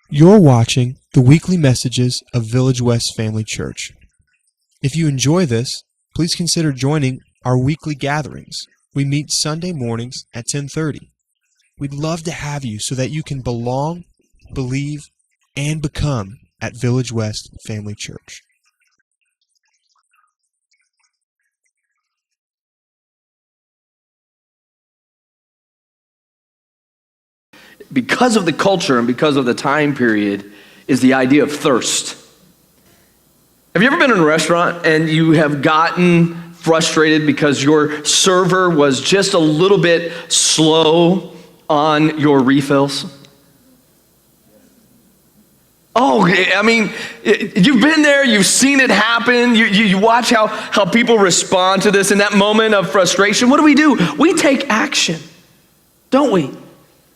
You're watching the weekly messages of Village West Family Church. If you enjoy this, please consider joining our weekly gatherings. We meet Sunday mornings at 10:30. We'd love to have you so that you can belong, believe, and become at Village West Family Church. Because of the culture and because of the time period is the idea of thirst. Have you ever been in a restaurant and you have gotten frustrated because your server was just a little bit slow on your refills? Oh, I mean, you've been there, you've seen it happen, you watch how people respond to this in that moment of frustration. What do? We take action, don't we?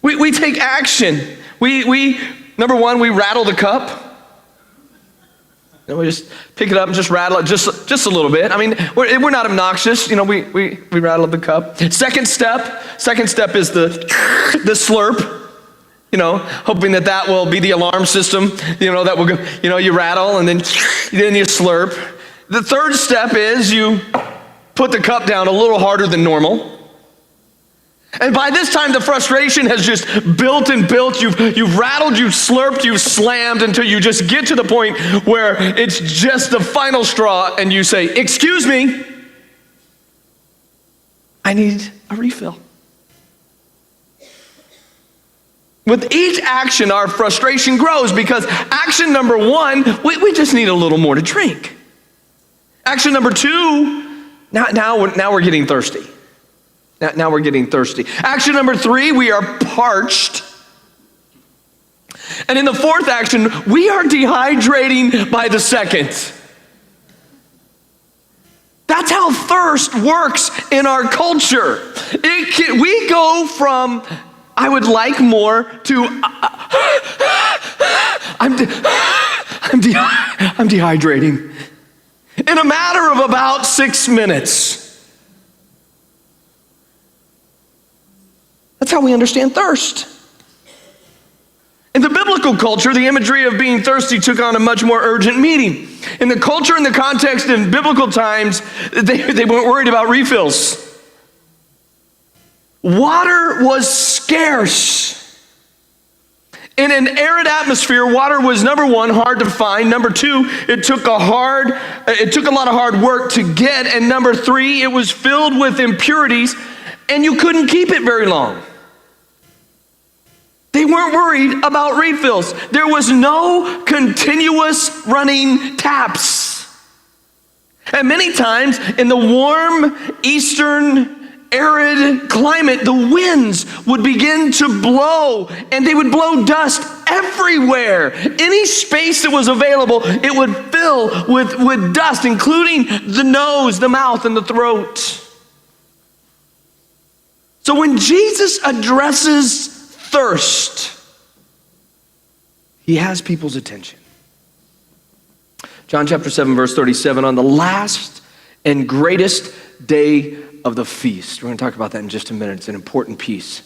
We take action. We number one, we rattle the cup. And we just pick it up and just rattle it just a little bit. I mean, we're not obnoxious. You know, we rattle the cup. Second step is the slurp. You know, hoping that will be the alarm system. You know, that will go. You know, you rattle and then you slurp. The third step is you put the cup down a little harder than normal. And by this time, the frustration has just built and built. You've rattled, you've slurped, you've slammed until you just get to the point where it's just the final straw and you say, "Excuse me, I need a refill." With each action, our frustration grows because action number one, we just need a little more to drink. Action number two, now we're getting thirsty. Now we're getting thirsty. Action number three, we are parched. And in the fourth action, we are dehydrating by the second. That's how thirst works in our culture. We go from, "I would like more," to, I'm dehydrating. In a matter of about 6 minutes. That's how we understand thirst. In the biblical culture, the imagery of being thirsty took on a much more urgent meaning. In the culture and the context in biblical times, they weren't worried about refills. Water was scarce. In an arid atmosphere, water was, number one, hard to find. Number two, it took a lot of hard work to get. And number three, it was filled with impurities, and you couldn't keep it very long. They weren't worried about refills. There was no continuous running taps. And many times in the warm eastern arid climate, the winds would begin to blow, and they would blow dust everywhere. Any space that was available, it would fill with dust, including the nose, the mouth, and the throat. So when Jesus addresses thirst, he has people's attention. John chapter 7, verse 37, on the last and greatest day of the feast. We're going to talk about that in just a minute. It's an important piece.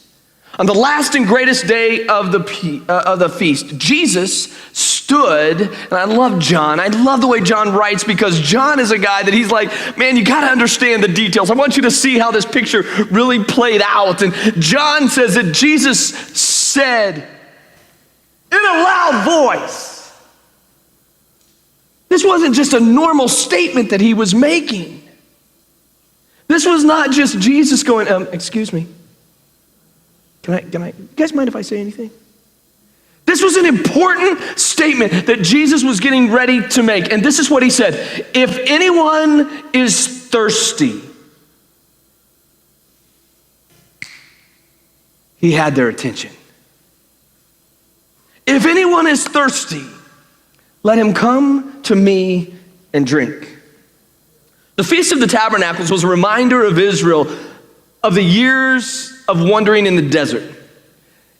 On the last and greatest day of the feast, Jesus stood, and I love John. I love the way John writes, because John is a guy that he's like, man, you got to understand the details. I want you to see how this picture really played out. And John says that Jesus said in a loud voice. This wasn't just a normal statement that he was making. This was not just Jesus going, "Excuse me. Can I, you guys mind if I say anything?" This was an important statement that Jesus was getting ready to make. And this is what he said: "If anyone is thirsty," he had their attention. "If anyone is thirsty, let him come to me and drink." The Feast of the Tabernacles was a reminder of Israel of the years of wandering in the desert.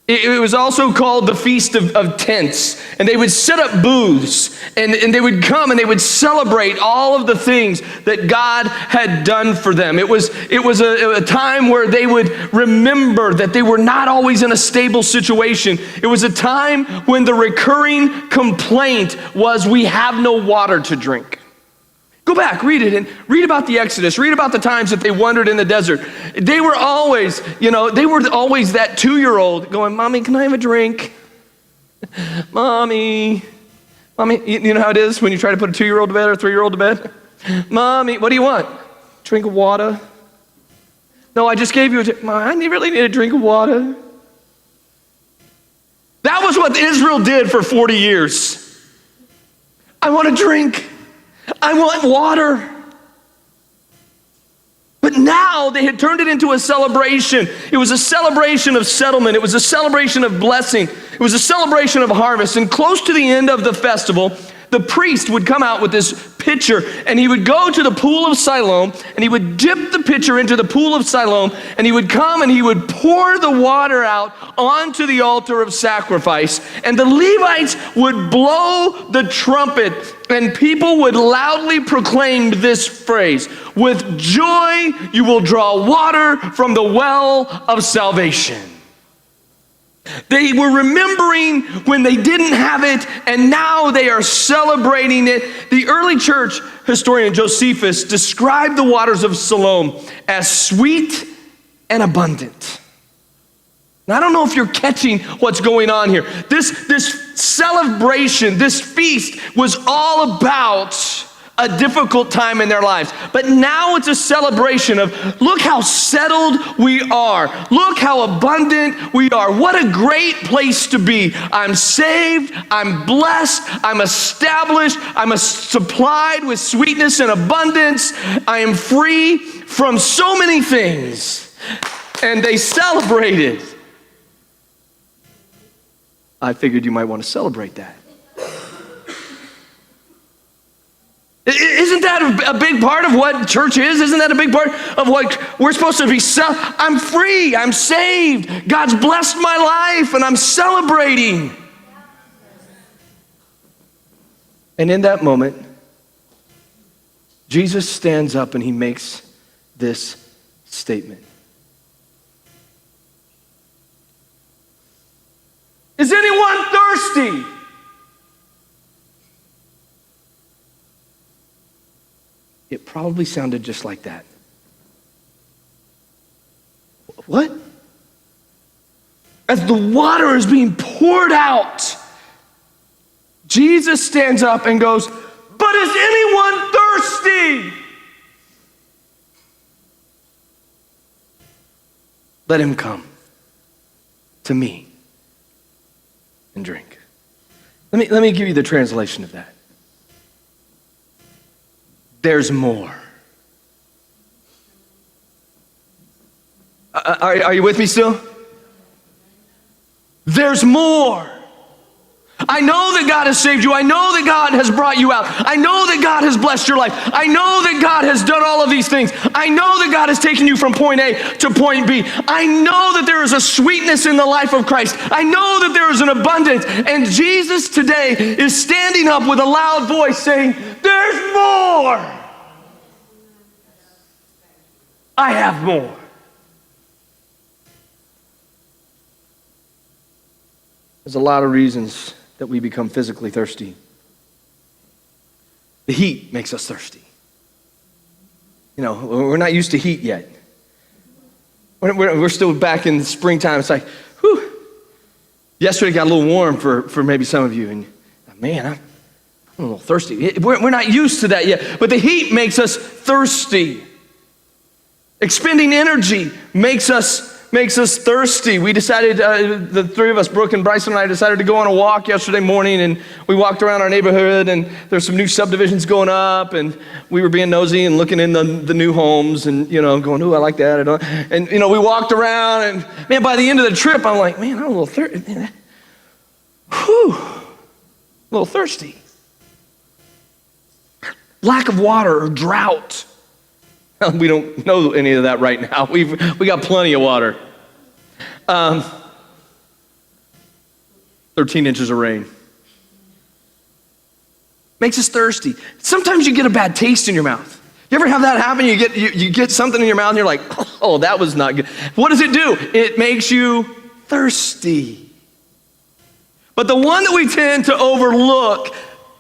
It was also called the Feast of Tents. And they would set up booths, and they would come and they would celebrate all of the things that God had done for them. It was a time where they would remember that they were not always in a stable situation. It was a time when the recurring complaint was, we have no water to drink. Go back, read it, and read about the Exodus. Read about the times that they wandered in the desert. They were always, that 2-year-old going, Mommy, can I have a drink? Mommy, you know how it is when you try to put a 2-year-old to bed or a 3-year-old to bed? Mommy, what do you want? Drink of water? No, I just gave you I really need a drink of water. That was what Israel did for 40 years. I want a drink. I want water. But now they had turned it into a celebration. It was a celebration of settlement. It was a celebration of blessing. It was a celebration of harvest. And close to the end of the festival, the priest would come out with this pitcher, and he would go to the pool of Siloam, and he would dip the pitcher into the pool of Siloam, and he would come and he would pour the water out onto the altar of sacrifice. And the Levites would blow the trumpet, and people would loudly proclaim this phrase, with joy you will draw water from the well of salvation. They were remembering when they didn't have it, and now they are celebrating it. The early church historian Josephus described the waters of Siloam as sweet and abundant. Now, I don't know if you're catching what's going on here. This celebration, this feast was all about a difficult time in their lives. But now it's a celebration of, look how settled we are. Look how abundant we are. What a great place to be. I'm saved, I'm blessed, I'm established, I'm supplied with sweetness and abundance. I am free from so many things. And they celebrated. I figured you might want to celebrate that. Isn't that a big part of what church is? Isn't that a big part of what we're supposed to be? I'm free, I'm saved, God's blessed my life, and I'm celebrating. And in that moment, Jesus stands up and he makes this statement. Is anyone thirsty? It probably sounded just like that. What? As the water is being poured out, Jesus stands up and goes, but is anyone thirsty? Let him come to me and drink. Let me give you the translation of that. There's more. Are you with me still? There's more. I know that God has saved you. I know that God has brought you out. I know that God has blessed your life. I know that God has done all of these things. I know that God has taken you from point A to point B. I know that there is a sweetness in the life of Christ. I know that there is an abundance. And Jesus today is standing up with a loud voice saying, there's more. I have more. There's a lot of reasons that we become physically thirsty. The heat makes us thirsty. You know, we're not used to heat yet. We're still back in the springtime. It's like, whew. Yesterday got a little warm for maybe some of you. And man, I'm a little thirsty. We're not used to that yet. But the heat makes us thirsty. Expending energy makes us thirsty. We decided, the three of us, Brooke and Bryson and I, decided to go on a walk yesterday morning, and we walked around our neighborhood, and there's some new subdivisions going up, and we were being nosy and looking in the new homes, and going, ooh, I like that, and we walked around, and man, by the end of the trip, I'm like, man, I'm a little thirsty. Whew, a little thirsty. Lack of water or drought. We don't know any of that right now. We got plenty of water. 13 inches of rain. Makes us thirsty. Sometimes you get a bad taste in your mouth. You ever have that happen? You get something in your mouth and you're like, oh, that was not good. What does it do? It makes you thirsty. But the one that we tend to overlook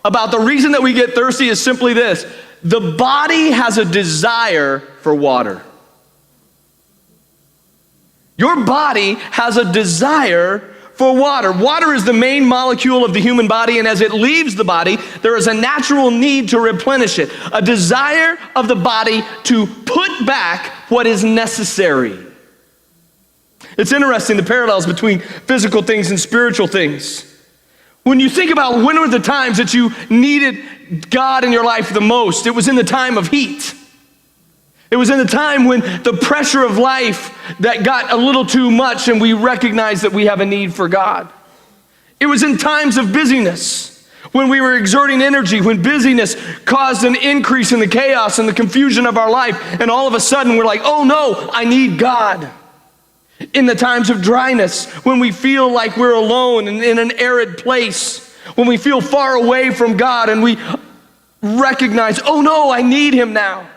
about the reason that we get thirsty is simply this. The body has a desire for water. Your body has a desire for water. Water is the main molecule of the human body, and as it leaves the body, there is a natural need to replenish it, a desire of the body to put back what is necessary. It's interesting, the parallels between physical things and spiritual things. When you think about when were the times that you needed God in your life the most, it was in the time of heat. It was in the time when the pressure of life that got a little too much and we recognized that we have a need for God. It was in times of busyness, when we were exerting energy, when busyness caused an increase in the chaos and the confusion of our life, and all of a sudden we're like, oh no, I need God. In the times of dryness, when we feel like we're alone and in an arid place, when we feel far away from God and we recognize, oh no, I need Him now.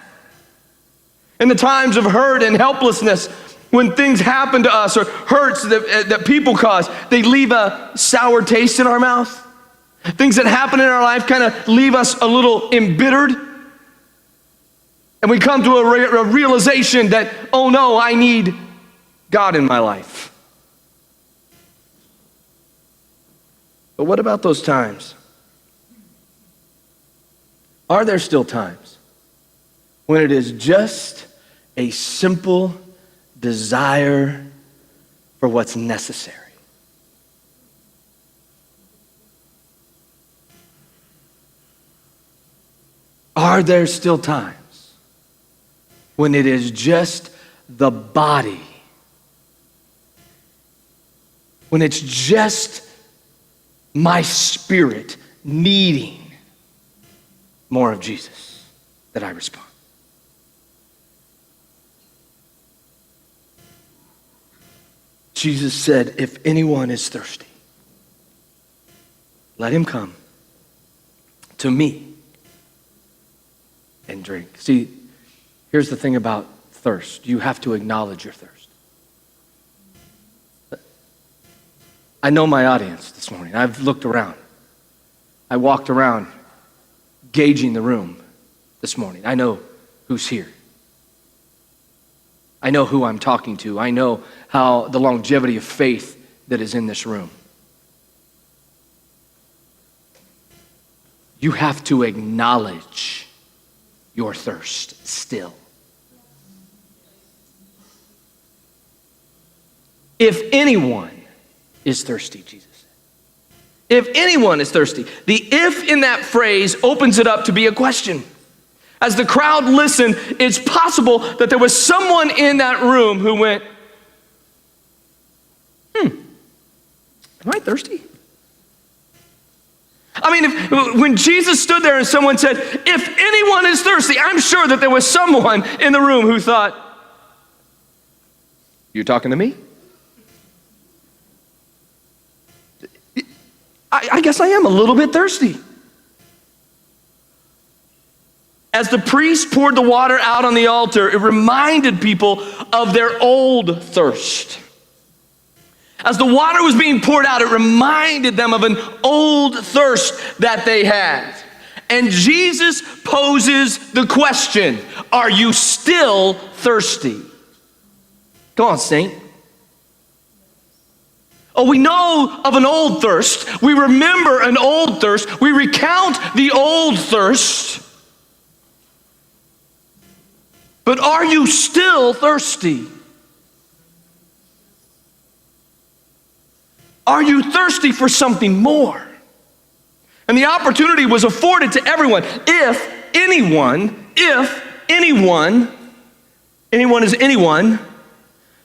In the times of hurt and helplessness, when things happen to us or hurts that people cause, they leave a sour taste in our mouth. Things that happen in our life kind of leave us a little embittered. And we come to a realization that, oh no, I need God in my life. But what about those times? Are there still times when it is just a simple desire for what's necessary? Are there still times when it is just the body? When it's just my spirit needing more of Jesus that I respond? Jesus said, if anyone is thirsty, let him come to me and drink. See, here's the thing about thirst. You have to acknowledge your thirst. I know my audience this morning. I've looked around. I walked around gauging the room this morning. I know who's here. I know who I'm talking to. I know how the longevity of faith that is in this room. You have to acknowledge your thirst still. If anyone is thirsty, Jesus said. If anyone is thirsty. The if in that phrase opens it up to be a question. As the crowd listened, it's possible that there was someone in that room who went, am I thirsty? I mean, when Jesus stood there and someone said, if anyone is thirsty, I'm sure that there was someone in the room who thought, you talking to me? I guess I am a little bit thirsty. As the priest poured the water out on the altar, it reminded people of their old thirst. As the water was being poured out, it reminded them of an old thirst that they had. And Jesus poses the question, are you still thirsty? Go on, saint. Oh, we know of an old thirst. We remember an old thirst. We recount the old thirst. But are you still thirsty? Are you thirsty for something more? And the opportunity was afforded to everyone. If anyone is anyone,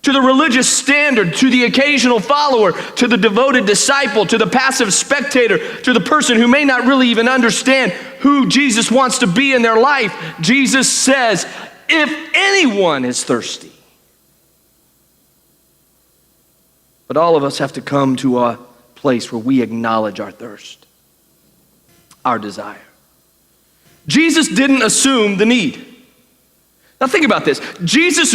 to the religious standard, to the occasional follower, to the devoted disciple, to the passive spectator, to the person who may not really even understand who Jesus wants to be in their life, Jesus says, if anyone is thirsty. But all of us have to come to a place where we acknowledge our thirst, our desire. Jesus didn't assume the need. Now think about this. Jesus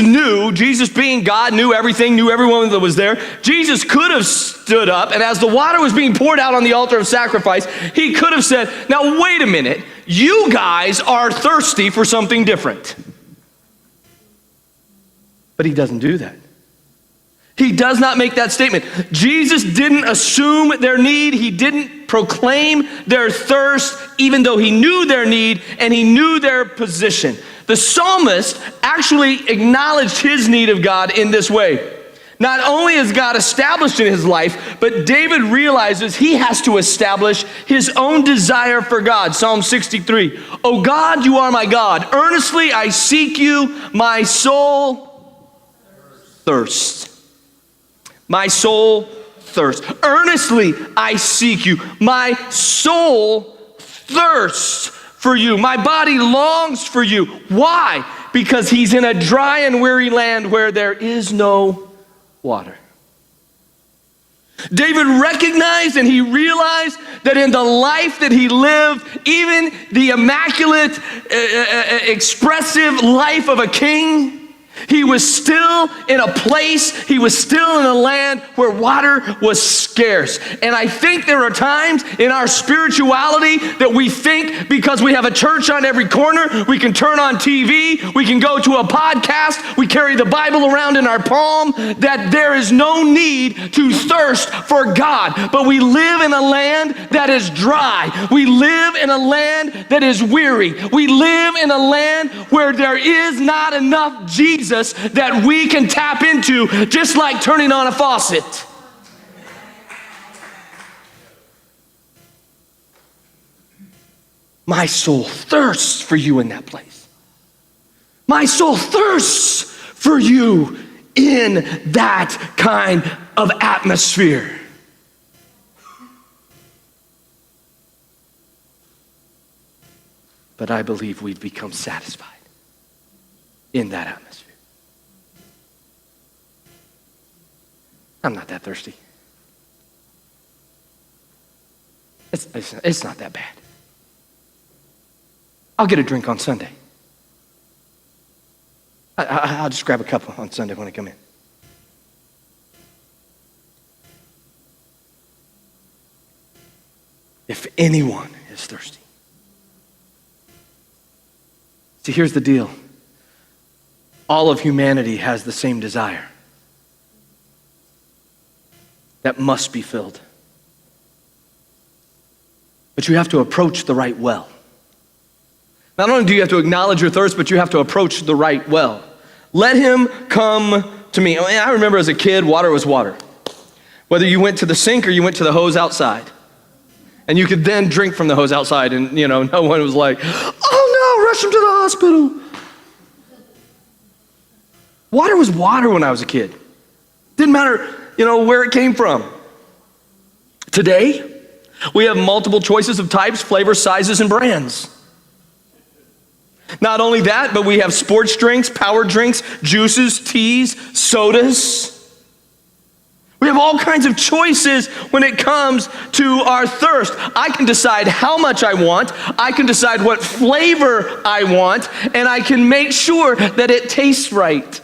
being God, knew everything, knew everyone that was there. Jesus could have stood up, and as the water was being poured out on the altar of sacrifice, he could have said, now wait a minute, you guys are thirsty for something different. But he doesn't do that. He does not make that statement. Jesus didn't assume their need. He didn't proclaim their thirst, even though he knew their need and he knew their position. The psalmist actually acknowledged his need of God in this way. Not only is God established in his life, but David realizes he has to establish his own desire for God. Psalm 63, "O God, you are my God. Earnestly I seek you. My soul thirsts." My soul thirsts. Earnestly I seek you. My soul thirsts for you. My body longs for you. Why? Because he's in a dry and weary land where there is no water. David recognized and he realized that in the life that he lived, even the immaculate, expressive life of a king, he was still in a place, he was still in a land where water was scarce. And I think there are times in our spirituality that we think because we have a church on every corner, we can turn on TV, we can go to a podcast, we carry the Bible around in our palm, that there is no need to thirst for God. But we live in a land that is dry. We live in a land that is weary. We live in a land where there is not enough Jesus that we can tap into, just like turning on a faucet. My soul thirsts for you in that place. My soul thirsts for you in that kind of atmosphere. But I believe we've become satisfied in that atmosphere. I'm not that thirsty. It's not that bad. I'll get a drink on Sunday. I'll just grab a cup on Sunday when I come in. If anyone is thirsty. See, here's the deal. All of humanity has the same desire that must be filled. But you have to approach the right well. Not only do you have to acknowledge your thirst, but you have to approach the right well. Let him come to me. I remember as a kid, water was water. Whether you went to the sink or you went to the hose outside. And you could then drink from the hose outside and, no one was like, oh no, rush him to the hospital. Water was water when I was a kid. Didn't matter, where it came from. Today, we have multiple choices of types, flavors, sizes, and brands. Not only that, but we have sports drinks, power drinks, juices, teas, sodas. We have all kinds of choices when it comes to our thirst. I can decide how much I want, I can decide what flavor I want, and I can make sure that it tastes right.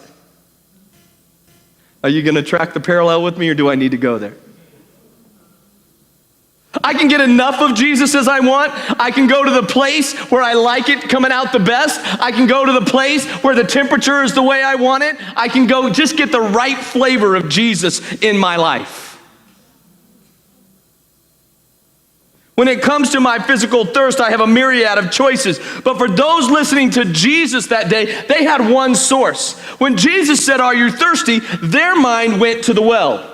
Are you going to track the parallel with me, or do I need to go there? I can get enough of Jesus as I want. I can go to the place where I like it coming out the best. I can go to the place where the temperature is the way I want it. I can go just get the right flavor of Jesus in my life. When it comes to my physical thirst, I have a myriad of choices. But for those listening to Jesus that day, they had one source. When Jesus said, "Are you thirsty?" their mind went to the well.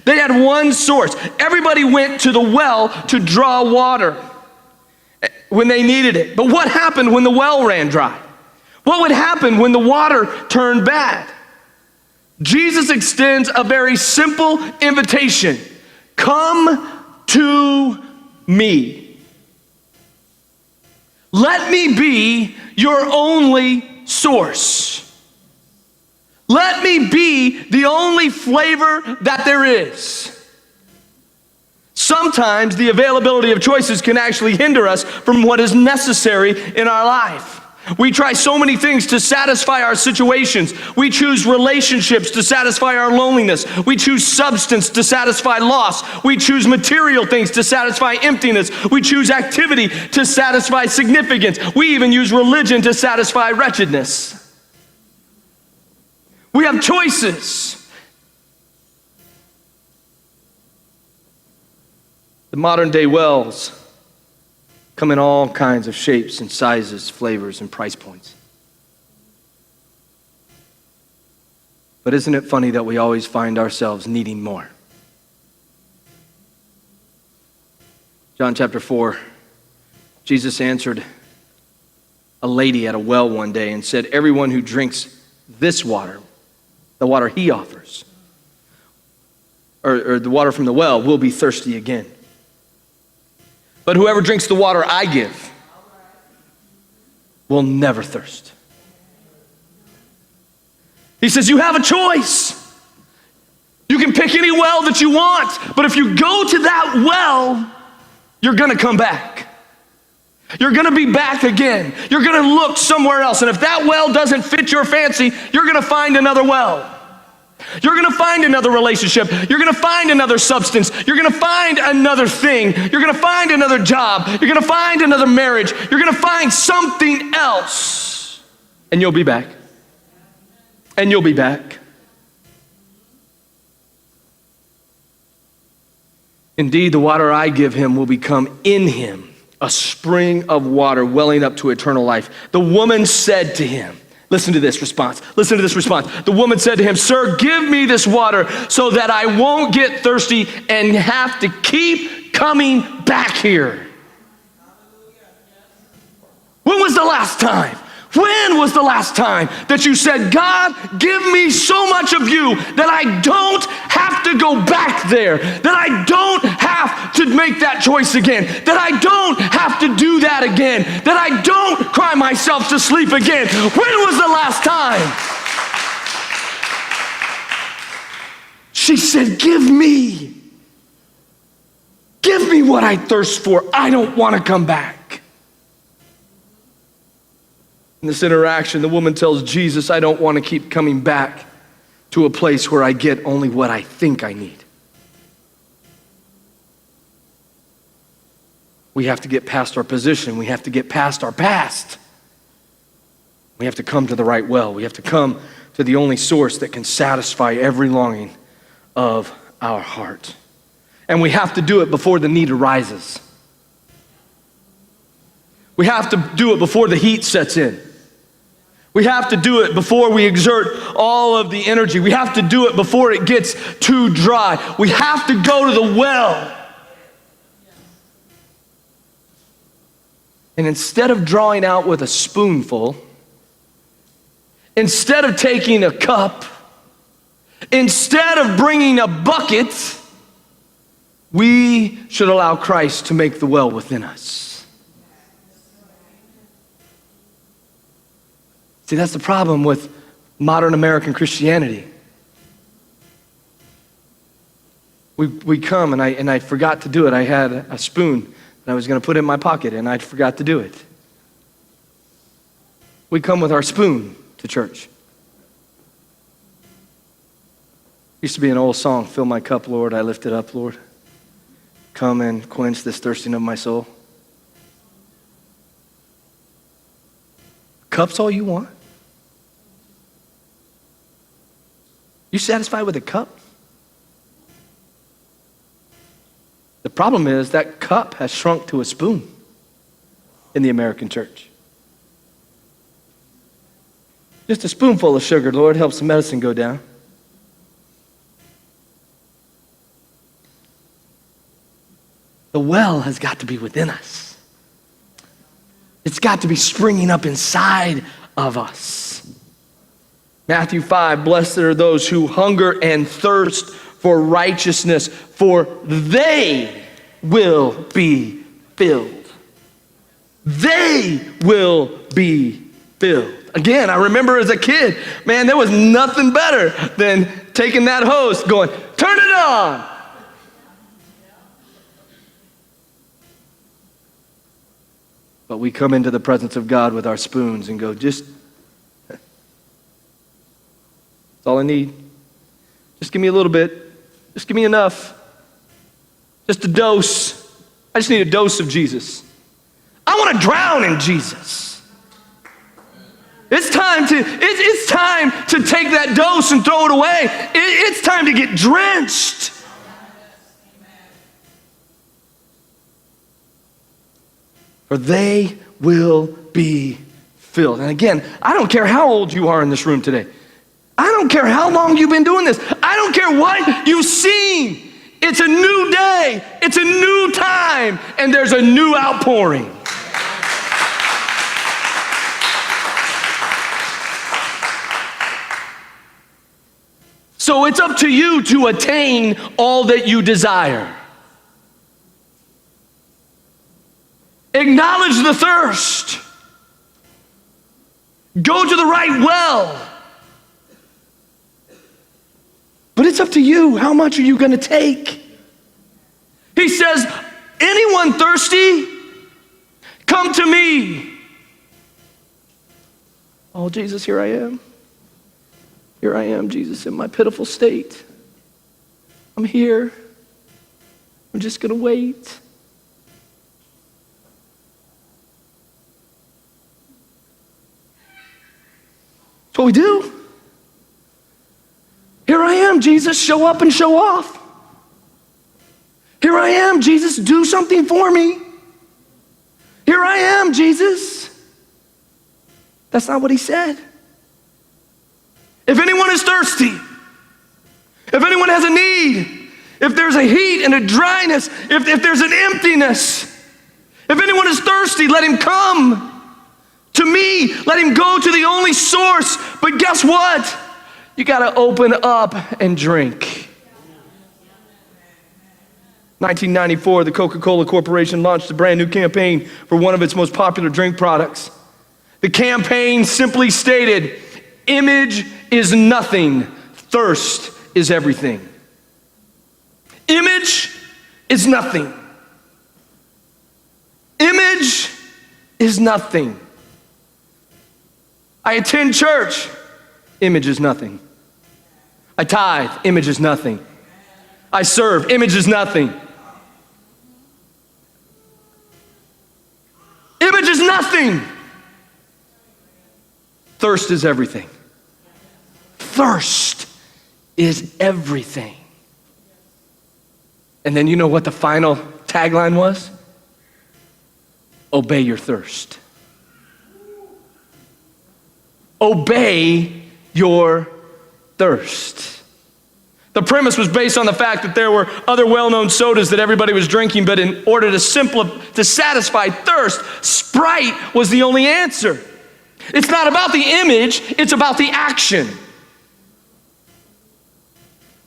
They had one source. Everybody went to the well to draw water when they needed it. But what happened when the well ran dry? What would happen when the water turned bad? Jesus extends a very simple invitation. Come to me. Let me be your only source. Let me be the only flavor that there is. Sometimes the availability of choices can actually hinder us from what is necessary in our life. We try so many things to satisfy our situations. We choose relationships to satisfy our loneliness. We choose substance to satisfy loss. We choose material things to satisfy emptiness. We choose activity to satisfy significance. We even use religion to satisfy wretchedness. We have choices. The modern day wells come in all kinds of shapes and sizes, flavors, and price points. But isn't it funny that we always find ourselves needing more? John chapter 4, Jesus answered a lady at a well one day and said, everyone who drinks this water, the water he offers, or the water from the well, will be thirsty again. But whoever drinks the water I give will never thirst. He says, you have a choice. You can pick any well that you want, but if you go to that well, you're gonna come back. You're gonna be back again. You're gonna look somewhere else, and if that well doesn't fit your fancy, you're gonna find another well. You're gonna find another relationship. You're gonna find another substance. You're gonna find another thing. You're gonna find another job. You're gonna find another marriage. You're gonna find something else. And you'll be back. And you'll be back. Indeed, the water I give him will become in him a spring of water welling up to eternal life. The woman said to him, listen to this response. Listen to this response. The woman said to him, sir, give me this water so that I won't get thirsty and have to keep coming back here. When was the last time? When was the last time that you said, God, give me so much of you that I don't have to go back there, that I don't have to make that choice again, that I don't have to do that again, that I don't cry myself to sleep again? When was the last time? She said, give me what I thirst for. I don't want to come back. In this interaction, the woman tells Jesus, I don't want to keep coming back to a place where I get only what I think I need. We have to get past our position. We have to get past our past. We have to come to the right well. We have to come to the only source that can satisfy every longing of our heart. And we have to do it before the need arises. We have to do it before the heat sets in. We have to do it before we exert all of the energy. We have to do it before it gets too dry. We have to go to the well. And instead of drawing out with a spoonful, instead of taking a cup, instead of bringing a bucket, we should allow Christ to make the well within us. See, that's the problem with modern American Christianity. We come, and I forgot to do it. I had a spoon that I was going to put in my pocket, and I forgot to do it. We come with our spoon to church. Used to be an old song, fill my cup, Lord, I lift it up, Lord. Come and quench this thirsting of my soul. Cup's all you want? You satisfied with a cup? The problem is that cup has shrunk to a spoon in the American church. Just a spoonful of sugar, Lord, helps the medicine go down. The well has got to be within us. It's got to be springing up inside of us. Matthew 5, blessed are those who hunger and thirst for righteousness, for they will be filled. They will be filled. Again, I remember as a kid, man, there was nothing better than taking that hose, going, turn it on. But we come into the presence of God with our spoons and go, that's all I need. Just give me a little bit. Just give me enough. Just a dose. I just need a dose of Jesus. I want to drown in Jesus. It's time to take that dose and throw it away. It's time to get drenched. For they will be filled. And again, I don't care how old you are in this room today. I don't care how long you've been doing this. I don't care what you've seen. It's a new day. It's a new time. And there's a new outpouring. So it's up to you to attain all that you desire. Acknowledge the thirst. Go to the right well. But it's up to you. How much are you going to take? He says, anyone thirsty, come to me. Oh, Jesus, here I am. Here I am, Jesus, in my pitiful state. I'm here. I'm just going to wait. That's what we do. Here I am, Jesus, show up and show off. Here I am, Jesus, do something for me. Here I am, Jesus. That's not what he said. If anyone is thirsty, if anyone has a need, if there's a heat and a dryness, if there's an emptiness, if anyone is thirsty, let him come to me. Let him go to the only source. But guess what? You got to open up and drink. 1994, the Coca-Cola Corporation launched a brand new campaign for one of its most popular drink products. The campaign simply stated, image is nothing, thirst is everything. Image is nothing. Image is nothing. I attend church, image is nothing. I tithe, image is nothing. I serve, image is nothing. Image is nothing. Thirst is everything. Thirst is everything. And then you know what the final tagline was? Obey your thirst. Obey your thirst. The premise was based on the fact that there were other well-known sodas that everybody was drinking, but in order to satisfy thirst, Sprite was the only answer. It's not about the image, it's about the action.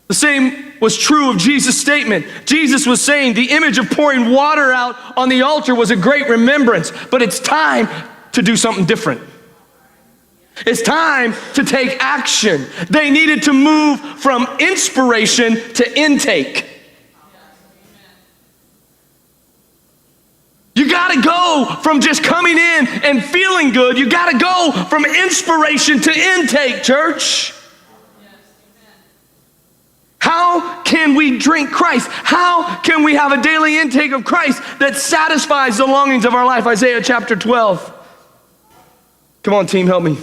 The same was true of Jesus' statement. Jesus was saying the image of pouring water out on the altar was a great remembrance, but it's time to do something different. It's time to take action. They needed to move from inspiration to intake. You gotta go from just coming in and feeling good. You gotta go from inspiration to intake, church. How can we drink Christ? How can we have a daily intake of Christ that satisfies the longings of our life? Isaiah chapter 12. Come on, team, help me.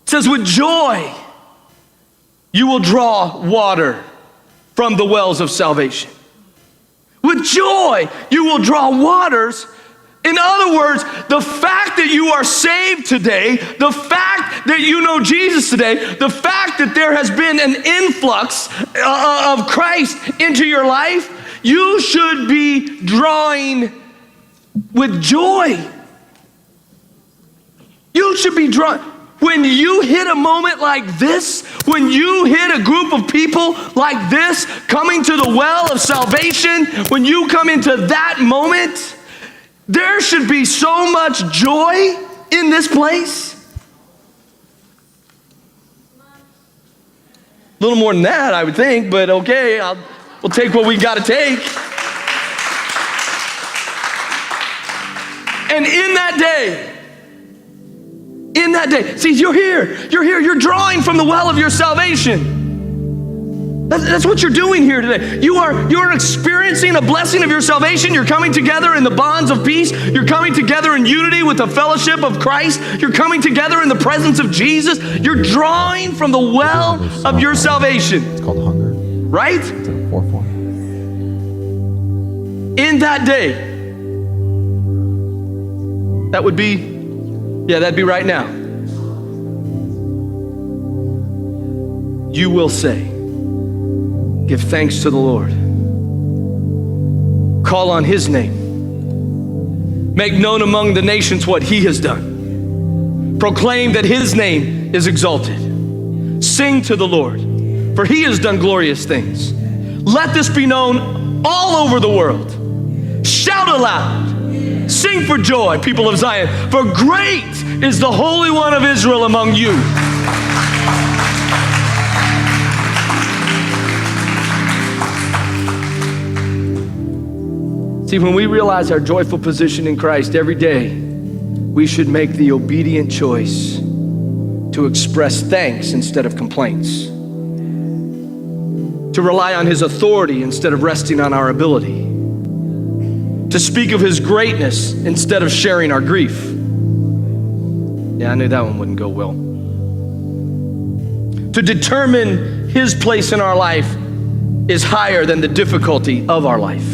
It says, with joy, you will draw water from the wells of salvation. With joy, you will draw waters. In other words, the fact that you are saved today, the fact that you know Jesus today, the fact that there has been an influx of Christ into your life, you should be drawing with joy. You should be drawing. When you hit a moment like this, when you hit a group of people like this, coming to the well of salvation, when you come into that moment, there should be so much joy in this place. A little more than that, I would think, but okay, we'll take what we got to take. And in that day, see, you're here, you're drawing from the well of your salvation. That's what you're doing here today. You're experiencing a blessing of your salvation. You're coming together in the bonds of peace. You're coming together in unity with the fellowship of Christ. You're coming together in the presence of Jesus. You're drawing from the well of your salvation. It's called hunger. Right? It's a 4-4. In that day, that'd be right now. You will say, give thanks to the Lord. Call on his name. Make known among the nations what he has done. Proclaim that his name is exalted. Sing to the Lord, for he has done glorious things. Let this be known all over the world. Shout aloud. Sing for joy, people of Zion, for great is the Holy One of Israel among you. See, when we realize our joyful position in Christ every day, we should make the obedient choice to express thanks instead of complaints, to rely on his authority instead of resting on our ability, to speak of his greatness instead of sharing our grief. Yeah, I knew that one wouldn't go well. To determine his place in our life is higher than the difficulty of our life.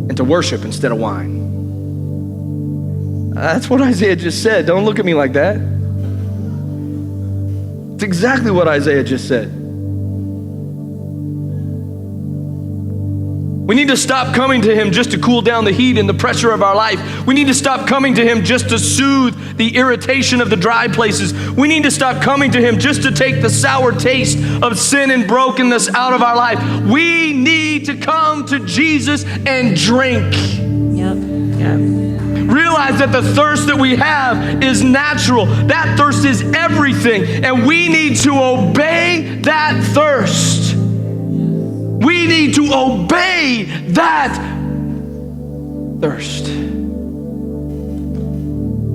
And to worship instead of whine. That's what Isaiah just said. Don't look at me like that. It's exactly what Isaiah just said. We need to stop coming to him just to cool down the heat and the pressure of our life. We need to stop coming to him just to soothe the irritation of the dry places. We need to stop coming to him just to take the sour taste of sin and brokenness out of our life. We need to come to Jesus and drink. Yep. Realize that the thirst that we have is natural. That thirst is everything, and we need to obey that thirst. We need to obey that thirst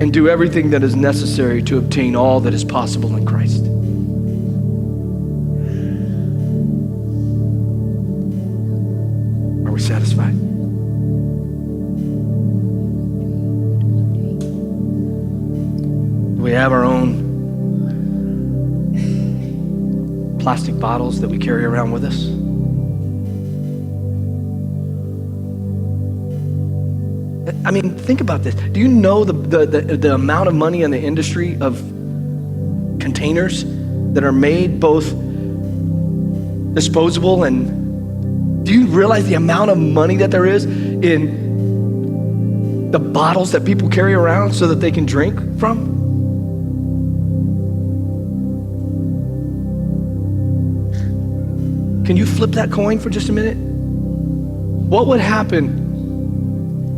and do everything that is necessary to obtain all that is possible in Christ. Are we satisfied? Do we have our own plastic bottles that we carry around with us? I mean, think about this. Do you know the amount of money in the industry of containers that are made both disposable and do you realize the amount of money that there is in the bottles that people carry around so that they can drink from? Can you flip that coin for just a minute? What would happen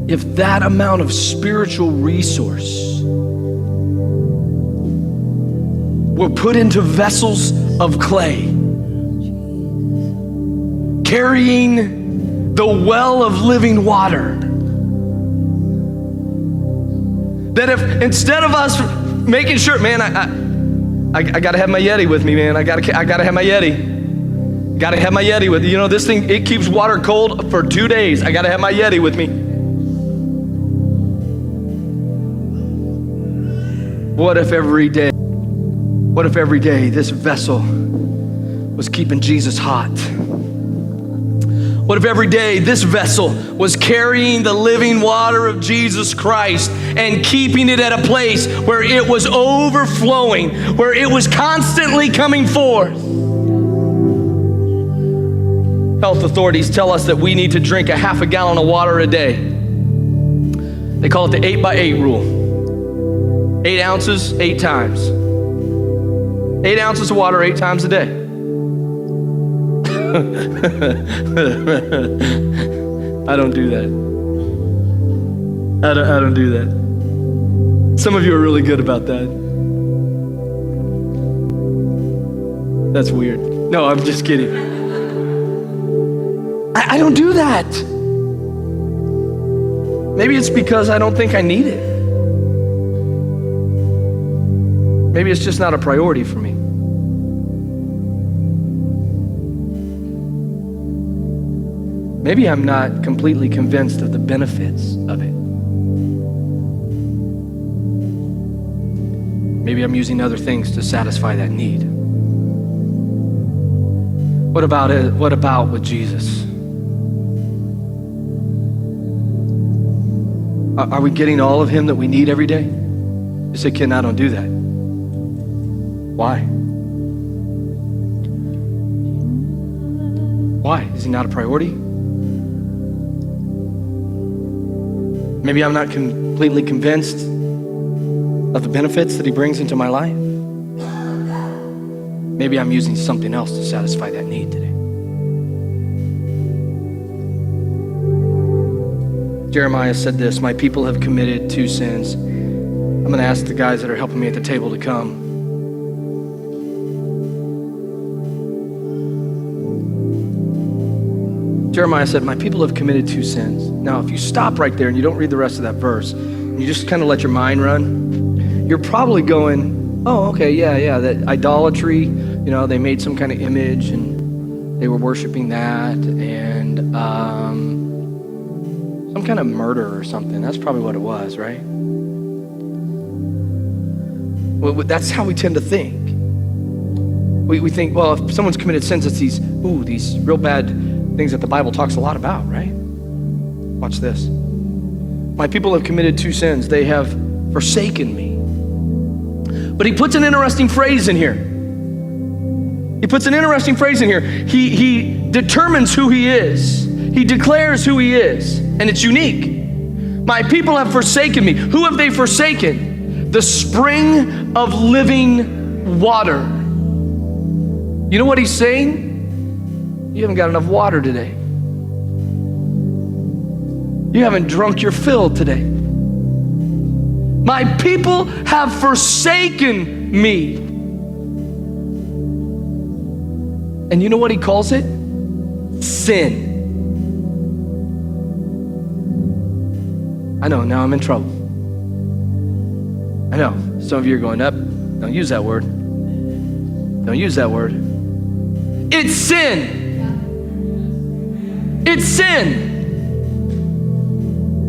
if that amount of spiritual resource were put into vessels of clay, carrying the well of living water? That if instead of us making sure, man, I gotta have my Yeti with me, man. I gotta have my Yeti. Gotta have my Yeti with me. You know, this thing, it keeps water cold for 2 days. I gotta have my Yeti with me. What if every day this vessel was keeping Jesus hot? What if every day this vessel was carrying the living water of Jesus Christ and keeping it at a place where it was overflowing, where it was constantly coming forth? Health authorities tell us that we need to drink a half a gallon of water a day. They call it the 8x8 rule. 8 ounces, 8 times. 8 ounces of water 8 times a day. I don't do that. I don't do that. Some of you are really good about that. That's weird. No, I'm just kidding. I don't do that. Maybe it's because I don't think I need it. Maybe it's just not a priority for me. Maybe I'm not completely convinced of the benefits of it. Maybe I'm using other things to satisfy that need. What about it? What about with Jesus? Are we getting all of him that we need every day? You say, Ken, I don't do that. Why? Why? Is he not a priority? Maybe I'm not completely convinced of the benefits that he brings into my life. Maybe I'm using something else to satisfy that need today. Jeremiah said this, my people have committed 2 sins. I'm going to ask the guys that are helping me at the table to come. Jeremiah said, my people have committed 2 sins. Now, if you stop right there and you don't read the rest of that verse, and you just kind of let your mind run, you're probably going, oh, okay, yeah, that idolatry, they made some kind of image and they were worshiping that, and some kind of murder or something. That's probably what it was, right? Well, that's how we tend to think. We think, well, if someone's committed sins, it's these real bad things that the Bible talks a lot about, right? Watch this. My people have committed 2 sins. They have forsaken me. But he puts an interesting phrase in here. He determines who he is. He declares who he is, and it's unique. My people have forsaken me. Who have they forsaken? The spring of living water. You know what he's saying? You haven't got enough water today. You haven't drunk your fill today. My people have forsaken me. And you know what he calls it? Sin. I know, now I'm in trouble. I know, some of you are going up. Don't use that word. Don't use that word. It's sin. It's sin.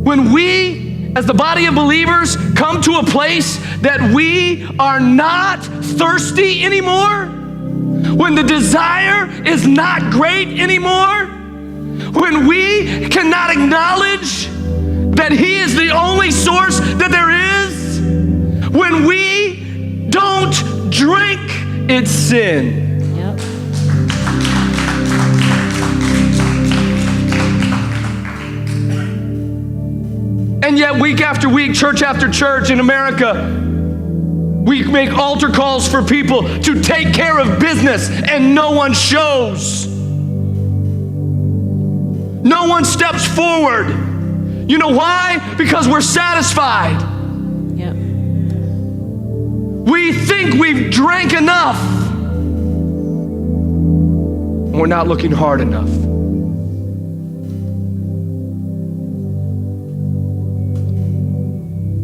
When we, as the body of believers, come to a place that we are not thirsty anymore, when the desire is not great anymore, when we cannot acknowledge that he is the only source that there is, when we don't drink, it's sin. Yep. And yet week after week, church after church in America, we make altar calls for people to take care of business and no one shows. No one steps forward. You know why? Because we're satisfied. Yep. We think we've drank enough. We're not looking hard enough.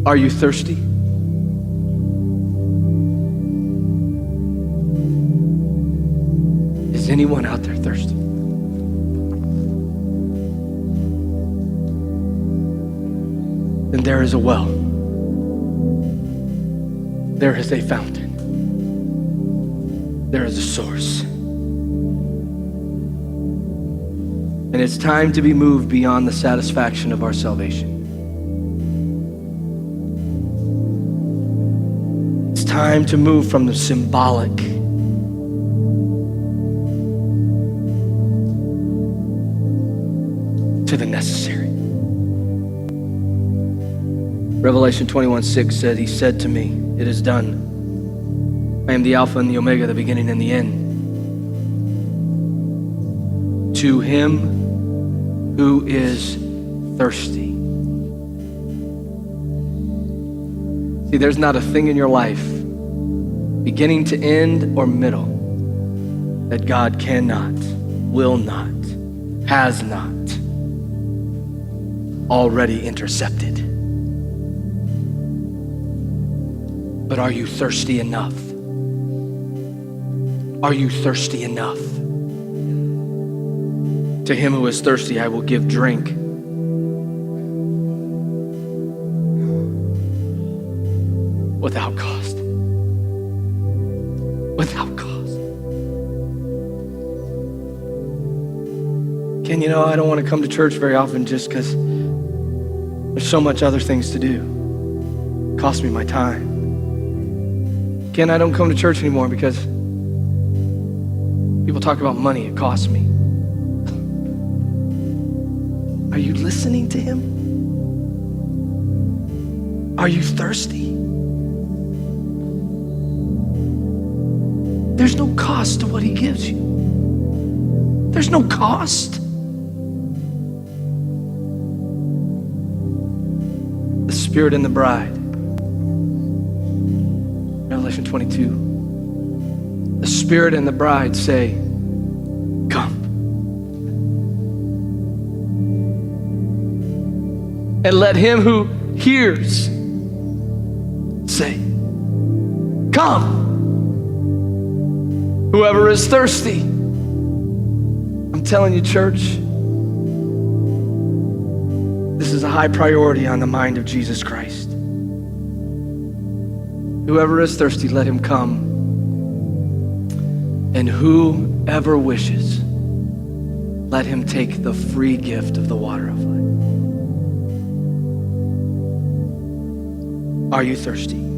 Are you thirsty? Is anyone out there thirsty? Then there is a well. There is a fountain. There is a source. And it's time to be moved beyond the satisfaction of our salvation. It's time to move from the symbolic to the necessary. Revelation 21:6 said, he said to me, it is done. I am the Alpha and the Omega, the beginning and the end. To him who is thirsty. See, there's not a thing in your life, beginning to end or middle, that God cannot, will not, has not already intercepted. But are you thirsty enough? Are you thirsty enough? To him who is thirsty, I will give drink. Without cost. Without cost. Ken, I don't want to come to church very often just because there's so much other things to do. It costs me my time. Ken, I don't come to church anymore because people talk about money. It costs me. Are you listening to him? Are you thirsty? There's no cost to what he gives you. There's no cost. The Spirit and the bride. Revelation 22. The Spirit and the bride say, come. And let him who hears say, come. Whoever is thirsty. I'm telling you, church, this is a high priority on the mind of Jesus Christ. Whoever is thirsty, let him come. And whoever wishes, let him take the free gift of the water of life. Are you thirsty?